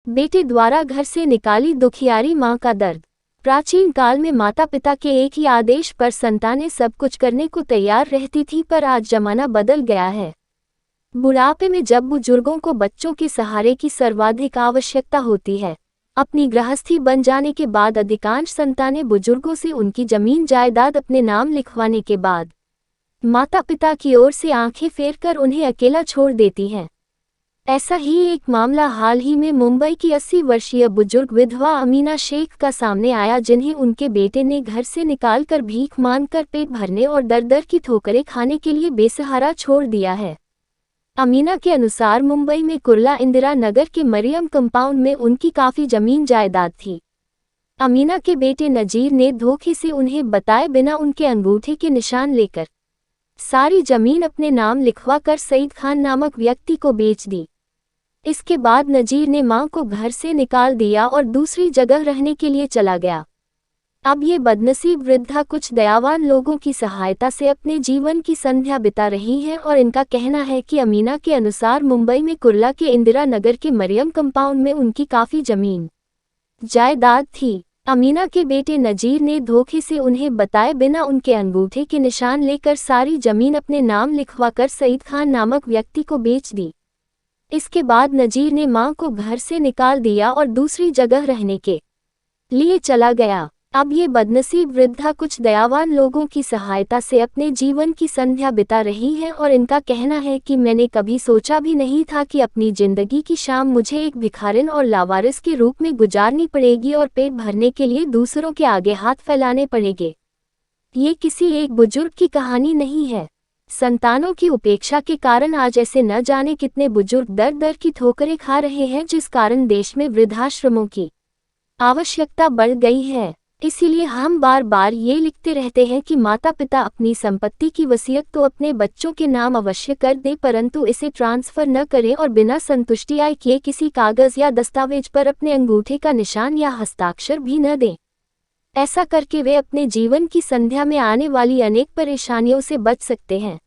बेटे द्वारा घर से निकाली दुखियारी मां का दर्द। प्राचीन काल में माता पिता के एक ही आदेश पर संतानें सब कुछ करने को तैयार रहती थी, पर आज जमाना बदल गया है। बुढ़ापे में जब बुजुर्गों को बच्चों के सहारे की सर्वाधिक आवश्यकता होती है, अपनी गृहस्थी बन जाने के बाद अधिकांश संतानें बुजुर्गों से उनकी जमीन जायदाद अपने नाम लिखवाने के बाद माता पिता की ओर से आंखें फेरकर उन्हें अकेला छोड़ देती हैं। ऐसा ही एक मामला हाल ही में मुंबई की 80 वर्षीय बुजुर्ग विधवा अमीना शेख का सामने आया, जिन्हें उनके बेटे ने घर से निकालकर भीख मांगकर पेट भरने और दर दर की ठोकरें खाने के लिए बेसहारा छोड़ दिया है। अमीना के अनुसार मुंबई में कुर्ला इंदिरा नगर के मरियम कंपाउंड में उनकी काफ़ी जमीन जायदाद थी। अमीना के बेटे नजीर ने धोखे से उन्हें बताए बिना उनके अंगूठे के निशान लेकर सारी जमीन अपने नाम लिखवा कर सईद खान नामक व्यक्ति को बेच दी। इसके बाद नजीर ने मां को घर से निकाल दिया और दूसरी जगह रहने के लिए चला गया। अब ये बदनसीब वृद्धा कुछ दयावान लोगों की सहायता से अपने जीवन की संध्या बिता रही हैं और इनका कहना है कि अमीना के अनुसार मुंबई में कुर्ला के इंदिरा नगर के मरियम कंपाउंड में उनकी काफ़ी जमीन जायदाद थी। अमीना के बेटे नजीर ने धोखे से उन्हें बताए बिना उनके अंगूठे के निशान लेकर सारी जमीन अपने नाम लिखवाकर सईद खान नामक व्यक्ति को बेच दी। इसके बाद नजीर ने मां को घर से निकाल दिया और दूसरी जगह रहने के लिए चला गया। अब ये बदनसीब वृद्धा कुछ दयावान लोगों की सहायता से अपने जीवन की संध्या बिता रही हैं और इनका कहना है कि मैंने कभी सोचा भी नहीं था कि अपनी जिंदगी की शाम मुझे एक भिखारिन और लावारिस के रूप में गुजारनी पड़ेगी और पेट भरने के लिए दूसरों के आगे हाथ फैलाने पड़ेंगे। ये किसी एक बुजुर्ग की कहानी नहीं है। संतानों की उपेक्षा के कारण आज ऐसे न जाने कितने बुजुर्ग दर दर की ठोकरें खा रहे हैं, जिस कारण देश में वृद्धाश्रमों की आवश्यकता बढ़ गई है। इसीलिए हम बार बार ये लिखते रहते हैं कि माता पिता अपनी संपत्ति की वसीयत तो अपने बच्चों के नाम अवश्य कर दें, परंतु इसे ट्रांसफर न करें और बिना संतुष्टि आय किए किसी कागज या दस्तावेज पर अपने अंगूठे का निशान या हस्ताक्षर भी न दें। ऐसा करके वे अपने जीवन की संध्या में आने वाली अनेक परेशानियों से बच सकते हैं।